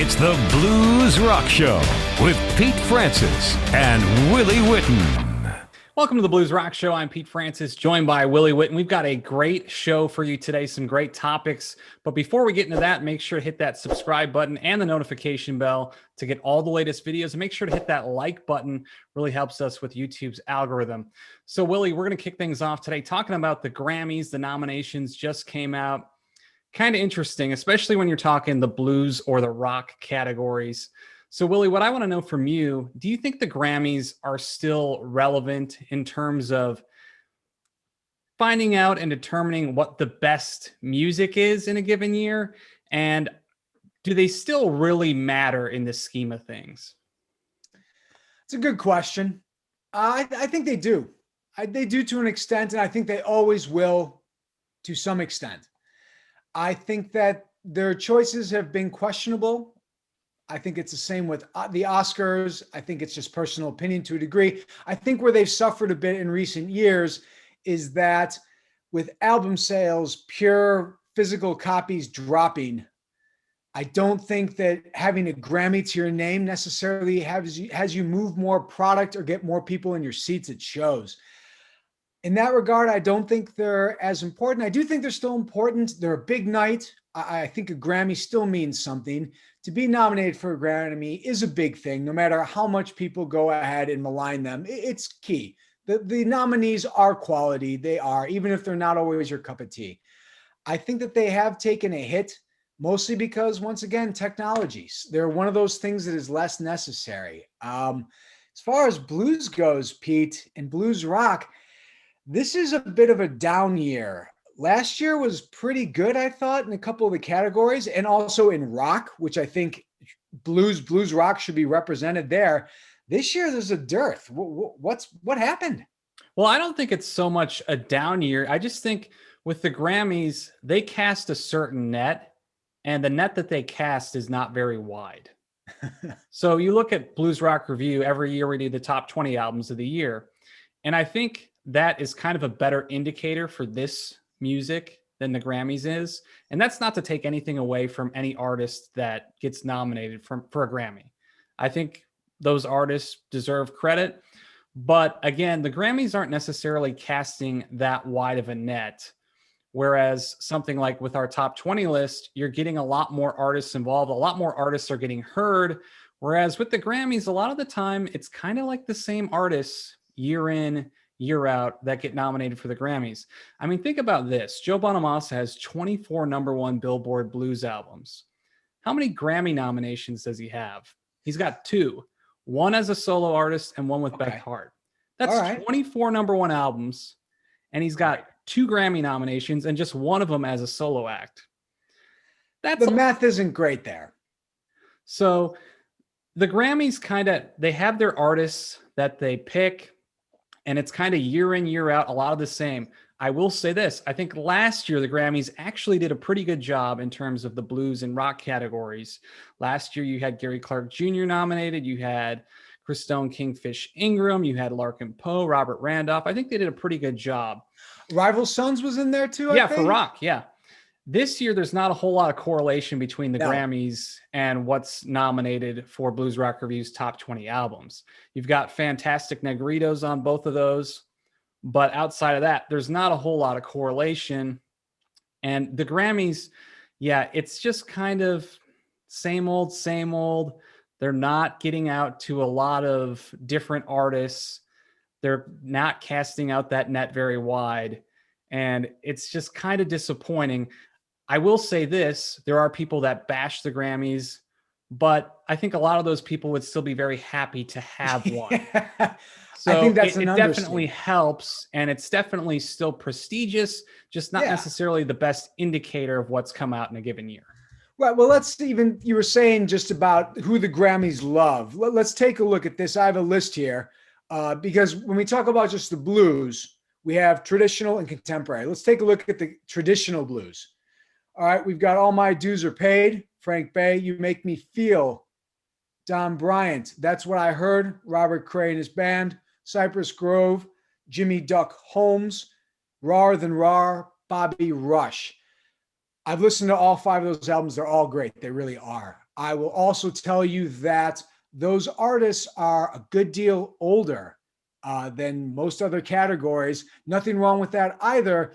It's the Blues Rock Show with Pete Francis and Willie Witten. Welcome to the Blues Rock Show. I'm Pete Francis, joined by Willie Witten. We've got a great show for you today, some great topics. But before we get into that, make sure to hit that subscribe button and the notification bell to get all the latest videos. And make sure to hit that like button. Really helps us with YouTube's algorithm. So, Willie, we're going to kick things off today talking about the Grammys. The nominations just came out. Kind of interesting, especially when you're talking the blues or the rock categories. So, Willie, what I want to know from you, do you think the Grammys are still relevant in terms of finding out and determining what the best music is in a given year? And do they still really matter in the scheme of things? It's a good question. I think they do. They do to an extent, and I think they always will to some extent. I think that their choices have been questionable. I think it's the same with the Oscars. I think it's just personal opinion to a degree. I think where they've suffered a bit in recent years is that with album sales, pure physical copies dropping, I don't think that having a Grammy to your name necessarily has you move more product or get more people in your seats at shows. In that regard, I don't think they're as important. I do think they're still important. They're a big night. I think a Grammy still means something. To be nominated for a Grammy is a big thing, no matter how much people go ahead and malign them. It's key. The nominees are quality. They are, even if they're not always your cup of tea. I think that they have taken a hit, mostly because, once again, technologies. They're one of those things that is less necessary. As far as blues goes, Pete, and blues rock, this is a bit of a down year. Last year was pretty good, I thought, in a couple of the categories, and also in rock, which I think blues rock should be represented there. This year, there's a dearth. What happened? Well, I don't think it's so much a down year. I just think with the Grammys, they cast a certain net, and the net that they cast is not very wide. So you look at Blues Rock Review, every year we do the top 20 albums of the year. And I think that is kind of a better indicator for this music than the Grammys is. And that's not to take anything away from any artist that gets nominated for a Grammy. I think those artists deserve credit. But again, the Grammys aren't necessarily casting that wide of a net. Whereas something like with our top 20 list, you're getting a lot more artists involved. A lot more artists are getting heard. Whereas with the Grammys, a lot of the time, it's kind of like the same artists year in, year out that get nominated for the Grammys. I mean, think about this. Joe Bonamassa has 24 number one Billboard blues albums. How many Grammy nominations does he have? He's got 2, one as a solo artist and one with Beth Hart. That's 24 number one albums. And he's got 2 Grammy nominations and just one of them as a solo act. That's the math isn't great there. So the Grammys they have their artists that they pick, and it's kind of year in, year out, a lot of the same. I will say this. I think last year, the Grammys actually did a pretty good job in terms of the blues and rock categories. Last year, you had Gary Clark Jr. nominated. You had Christone Kingfish Ingram. You had Larkin Poe, Robert Randolph. I think they did a pretty good job. Rival Sons was in there too, I think? For rock, yeah. This year, there's not a whole lot of correlation between the Grammys and what's nominated for Blues Rock Review's top 20 albums. You've got Fantastic Negritos on both of those, but outside of that, there's not a whole lot of correlation. And the Grammys, it's just kind of same old, same old. They're not getting out to a lot of different artists. They're not casting out that net very wide. And it's just kind of disappointing. I will say this, there are people that bash the Grammys, but I think a lot of those people would still be very happy to have one. So I think it definitely helps, and it's definitely still prestigious, just not necessarily the best indicator of what's come out in a given year. Right. Well, you were saying just about who the Grammys love. Let's take a look at this. I have a list here because when we talk about just the blues, we have traditional and contemporary. Let's take a look at the traditional blues. All right, we've got All My Dues Are Paid, Frank Bay, You Make Me Feel, Don Bryant, That's What I Heard, Robert Cray and his band, Cypress Grove, Jimmy Duck Holmes, Rawer Than Raw, Bobby Rush. I've listened to all 5 of those albums. They're all great. They really are. I will also tell you that those artists are a good deal older than most other categories. Nothing wrong with that either.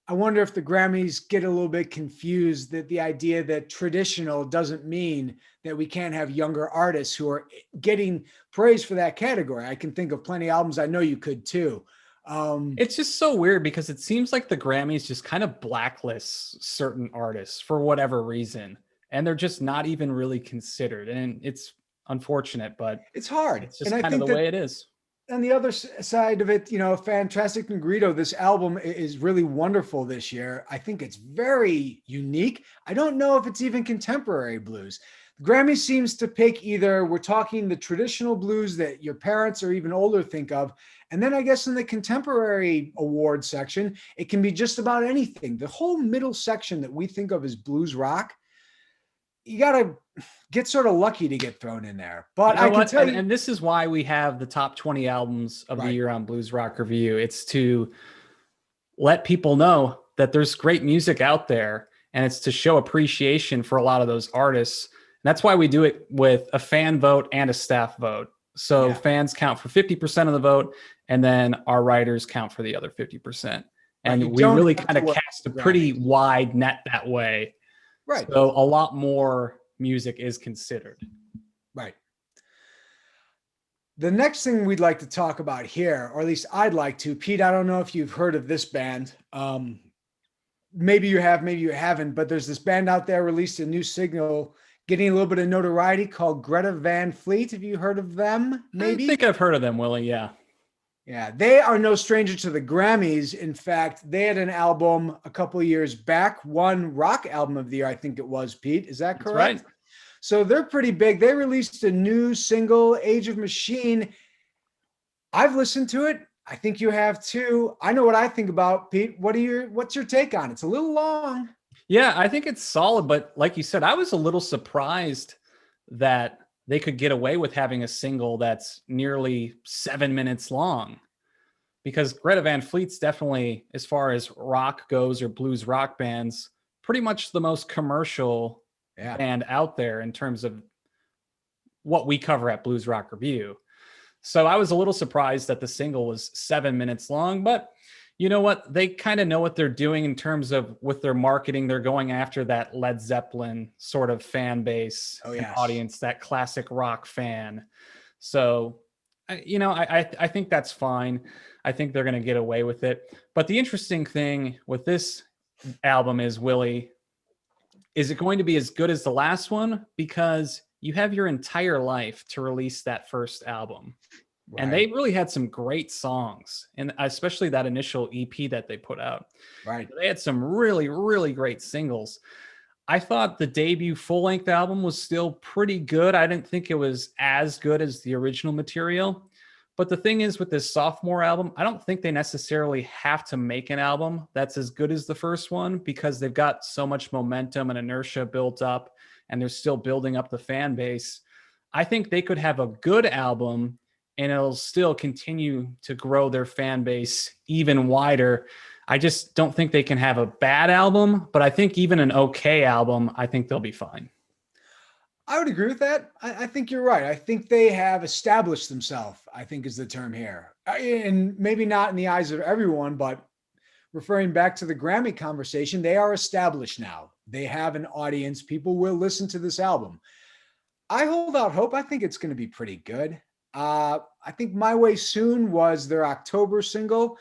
I wonder if the Grammys get a little bit confused that the idea that traditional doesn't mean that we can't have younger artists who are getting praise for that category. I can think of plenty of albums. I know you could too. It's just so weird because it seems like the Grammys just kind of blacklists certain artists for whatever reason, and they're just not even really considered. And it's unfortunate, but it's hard. it's just And I kind of think the that way it is. on the other side of it, Fantastic Negrito, this album is really wonderful this year. I think it's very unique. I don't know if it's even contemporary blues. The Grammy seems to pick either we're talking the traditional blues that your parents or even older think of. And then I guess in the contemporary award section, it can be just about anything. The whole middle section that we think of as blues rock, you got to get sort of lucky to get thrown in there. But You know I can what? tell you, And this is why we have the top 20 albums of the Right. year on Blues Rock Review. It's to let people know that there's great music out there, and it's to show appreciation for a lot of those artists. And that's why we do it with a fan vote and a staff vote. So Yeah. fans count for 50% of the vote, and then our writers count for the other 50%. Right, And you we don't really have kind of to work cast a the pretty Grammys. wide net that way. right, So a lot more music is considered. right. The next thing we'd like to talk about here, or at least I'd like to, Pete, I don't know if you've heard of this band. Maybe you have, maybe you haven't, but there's this band out there released a new single, getting a little bit of notoriety called Greta Van Fleet. Have you heard of them? Maybe? I think I've heard of them, Willie. Yeah. Yeah, they are no stranger to the Grammys. In fact, they had an album a couple of years back, won Rock Album of the Year, I think it was, Pete. Is that That's correct? right. So they're pretty big. They released a new single, Age of Machine. I've listened to it. I think you have too. I know what I think about, Pete. What's your take on it? It's a little long. Yeah, I think it's solid, but like you said, I was a little surprised that they could get away with having a single that's nearly 7 minutes long, because Greta Van Fleet's definitely, as far as rock goes or blues rock bands, pretty much the most commercial Yeah. band out there in terms of what we cover at Blues Rock Review. So I was a little surprised that the single was 7 minutes long, but you know what? They kind of know what they're doing in terms of with their marketing. They're going after that Led Zeppelin sort of fan base and yes. audience, that classic rock fan. So, I think that's fine. I think they're going to get away with it. But the interesting thing with this album is, Willie, is it going to be as good as the last one? Because you have your entire life to release that first album. And they really had some great songs, and especially that initial EP that they put out. Right. They had some really, really great singles. I thought the debut full-length album was still pretty good. I didn't think it was as good as the original material. But the thing is, with this sophomore album, I don't think they necessarily have to make an album that's as good as the first one, because they've got so much momentum and inertia built up, and they're still building up the fan base. I think they could have a good album and it'll still continue to grow their fan base even wider. I just don't think they can have a bad album, but I think even an okay album, I think they'll be fine. I would agree with that. I think you're right. I think they have established themselves, I think is the term here. And maybe not in the eyes of everyone, but referring back to the Grammy conversation, they are established now. They have an audience. People will listen to this album. I hold out hope. I think it's going to be pretty good. I think My Way Soon was their October single.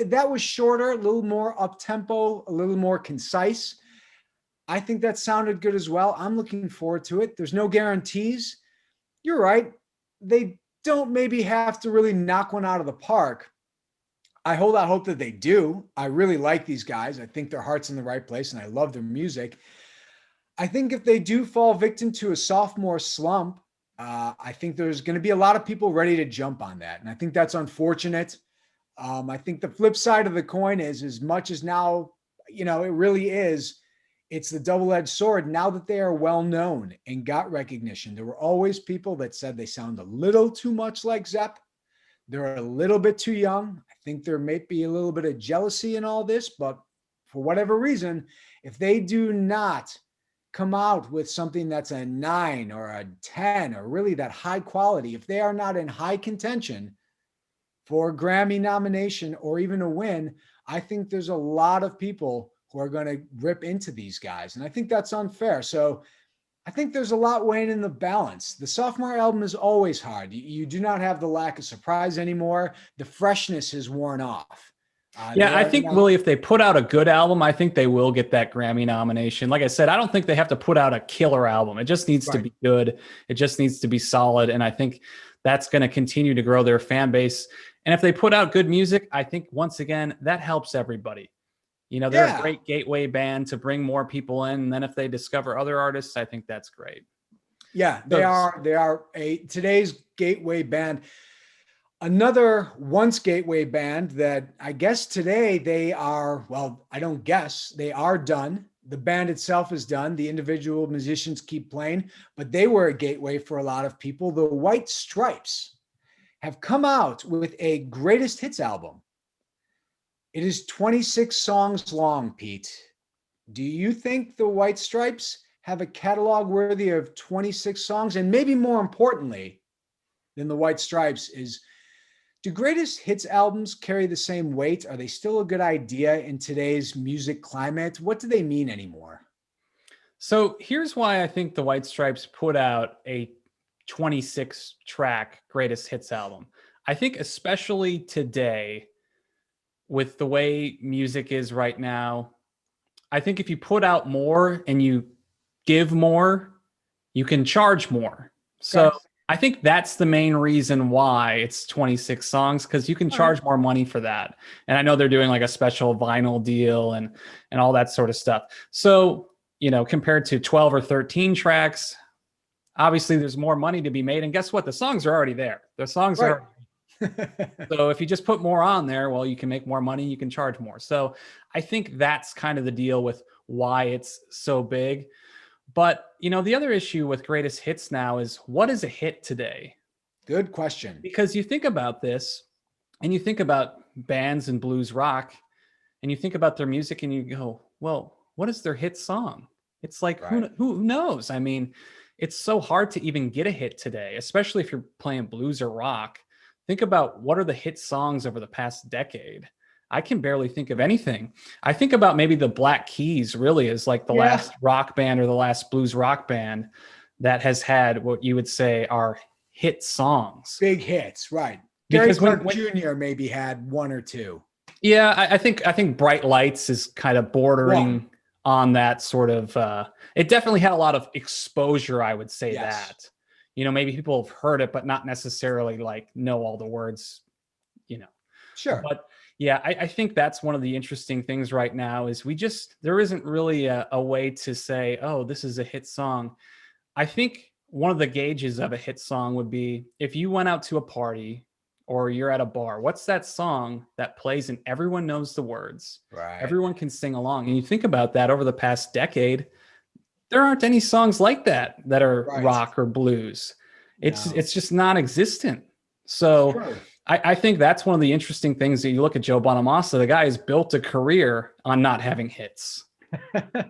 That was shorter, a little more up-tempo, a little more concise. I think that sounded good as well. I'm looking forward to it. There's no guarantees. You're right. They don't maybe have to really knock one out of the park. I hold out hope that they do. I really like these guys. I think their heart's in the right place, and I love their music. I think if they do fall victim to a sophomore slump, I think there's going to be a lot of people ready to jump on that. And I think that's unfortunate. I think the flip side of the coin is, as much as now, it really is, it's the double-edged sword. Now that they are well known and got recognition, there were always people that said they sound a little too much like Zepp. They're a little bit too young. I think there may be a little bit of jealousy in all this, but for whatever reason, if they do not come out with something that's a 9 or a 10 or really that high quality, if they are not in high contention for a Grammy nomination or even a win, I think there's a lot of people who are going to rip into these guys. And I think that's unfair. So I think there's a lot weighing in the balance. The sophomore album is always hard. You do not have the lack of surprise anymore. The freshness has worn off. Yeah, I think, Willie, if they put out a good album, I think they will get that Grammy nomination. Like I said, I don't think they have to put out a killer album. It just needs to be good. It just needs to be solid. And I think that's going to continue to grow their fan base. And if they put out good music, I think, once again, that helps everybody. You know, they're a great gateway band to bring more people in. And then if they discover other artists, I think that's great. Yeah, they are today's gateway band. Another once gateway band that I guess today they are, well, I don't guess, they are done. The band itself is done. The individual musicians keep playing, but they were a gateway for a lot of people. The White Stripes have come out with a greatest hits album. It is 26 songs long, Pete. Do you think the White Stripes have a catalog worthy of 26 songs? And maybe more importantly than the White Stripes is, do greatest hits albums carry the same weight? Are they still a good idea in today's music climate? What do they mean anymore? So here's why I think the White Stripes put out a 26 track greatest hits album. I think especially today, with the way music is right now, I think if you put out more and you give more, you can charge more. So I think that's the main reason why it's 26 songs, because you can charge more money for that. And I know they're doing like a special vinyl deal and all that sort of stuff. So, you know, compared to 12 or 13 tracks, obviously there's more money to be made. And guess what? The songs are already there. The songs are. So if you just put more on there, well, you can make more money, you can charge more. So I think that's kind of the deal with why it's so big. But, you know, the other issue with greatest hits now is, what is a hit today? Good question. Because you think about this and you think about bands and blues rock and you think about their music and you go, well, what is their hit song? It's like, who knows? I mean, it's so hard to even get a hit today, especially if you're playing blues or rock. Think about what are the hit songs over the past decade. I can barely think of anything. I think about maybe the Black Keys really is like the last rock band or the last blues rock band that has had what you would say are hit songs. Big hits, right. Gary Clark Jr. maybe had one or two. Yeah, I think Bright Lights is kind of bordering on that sort of, it definitely had a lot of exposure, I would say that. You know, maybe people have heard it, but not necessarily like know all the words, you know. Sure. But yeah, I think that's one of the interesting things right now is there isn't really a way to say, oh, this is a hit song. I think one of the gauges of a hit song would be if you went out to a party or you're at a bar, what's that song that plays and everyone knows the words? Right. Everyone can sing along. And you think about that over the past decade, there aren't any songs like that are rock or blues. It's just non-existent. So I think that's one of the interesting things that you look at Joe Bonamassa. The guy has built a career on not having hits.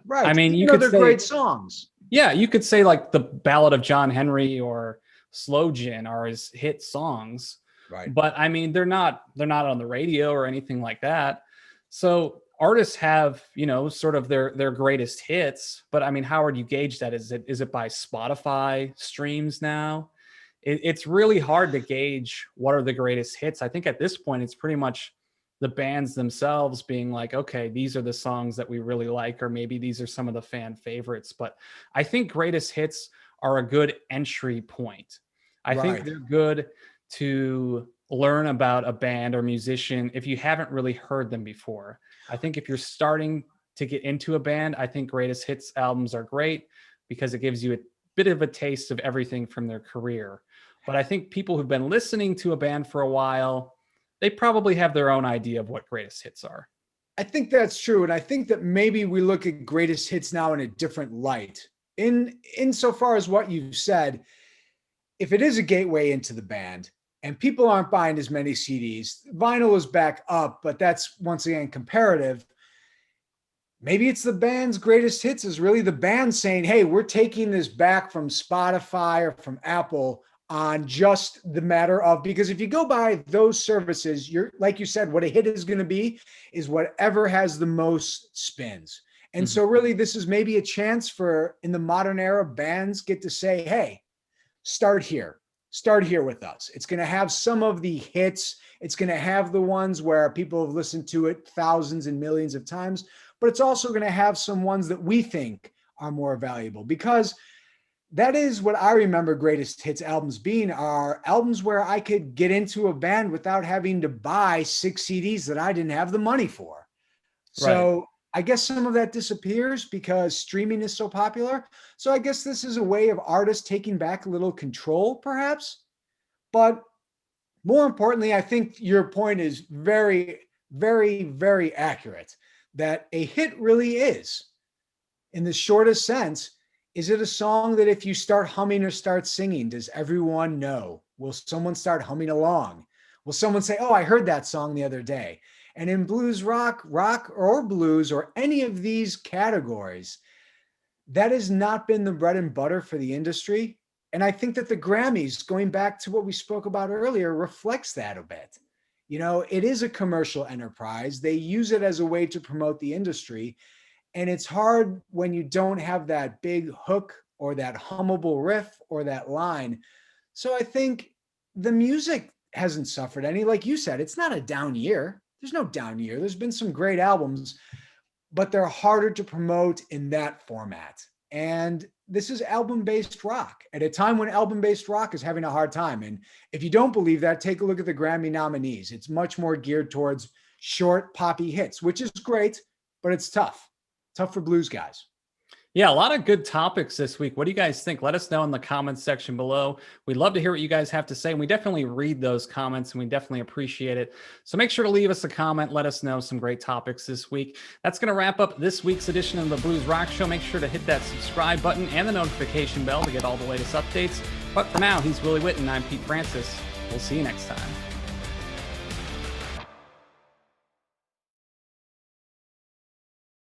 Right. I mean, you know could they're say great songs. Yeah, you could say like the Ballad of John Henry or Slow Gin are his hit songs. Right. But I mean, they're not on the radio or anything like that. So artists have, you know, sort of their greatest hits, but I mean, how would you gauge that? Is it by Spotify streams now? It's really hard to gauge what are the greatest hits. I think at this point, it's pretty much the bands themselves being like, okay, these are the songs that we really like, or maybe these are some of the fan favorites. But I think greatest hits are a good entry point. I think they're good to learn about a band or musician if you haven't really heard them before. I think if you're starting to get into a band, I think greatest hits albums are great because it gives you a bit of a taste of everything from their career. But I think people who've been listening to a band for a while, they probably have their own idea of what greatest hits are. I think that's true. And I think that maybe we look at greatest hits now in a different light. Insofar as what you've said, if it is a gateway into the band and people aren't buying as many CDs, vinyl is back up, but that's once again comparative. maybe it's the band's greatest hits is really the band saying, hey, we're taking this back from Spotify or from Apple on just the matter of, because if you go by those services, you're like you said, what a hit is going to be is whatever has the most spins. And so really this is maybe a chance for, in the modern era, bands get to say, hey, start here with us. It's going to have some of the hits. It's going to have the ones where people have listened to it thousands and millions of times, but it's also going to have some ones that we think are more valuable, because that is what I remember greatest hits albums being, are albums where I could get into a band without having to buy 6 CDs that I didn't have the money for. So right. I guess some of that disappears because streaming is so popular. So I guess this is a way of artists taking back a little control, perhaps. But more importantly, I think your point is very, very, very accurate, that a hit really is, in the shortest sense, is it a song that if you start humming or start singing, does everyone know? Will someone start humming along? Will someone say, oh, I heard that song the other day? And in blues rock or blues or any of these categories, that has not been the bread and butter for the industry. And I think that the Grammys, going back to what we spoke about earlier, reflects that a bit. You know, it is a commercial enterprise. They use it as a way to promote the industry. And it's hard when you don't have that big hook or that hummable riff or that line. So I think the music hasn't suffered any. Like you said, it's not a down year. There's no down year. There's been some great albums, but they're harder to promote in that format. And this is album-based rock at a time when album-based rock is having a hard time. And if you don't believe that, take a look at the Grammy nominees. It's much more geared towards short, poppy hits, which is great, but it's tough. Tough for blues guys. Yeah, a lot of good topics this week. What do you guys think? Let us know in the comments section below. We'd love to hear what you guys have to say. And we definitely read those comments and we definitely appreciate it. So make sure to leave us a comment. Let us know some great topics this week. That's going to wrap up this week's edition of the Blues Rock Show. Make sure to hit that subscribe button and the notification bell to get all the latest updates. But for now, he's Willie Witten. I'm Pete Francis. We'll see you next time.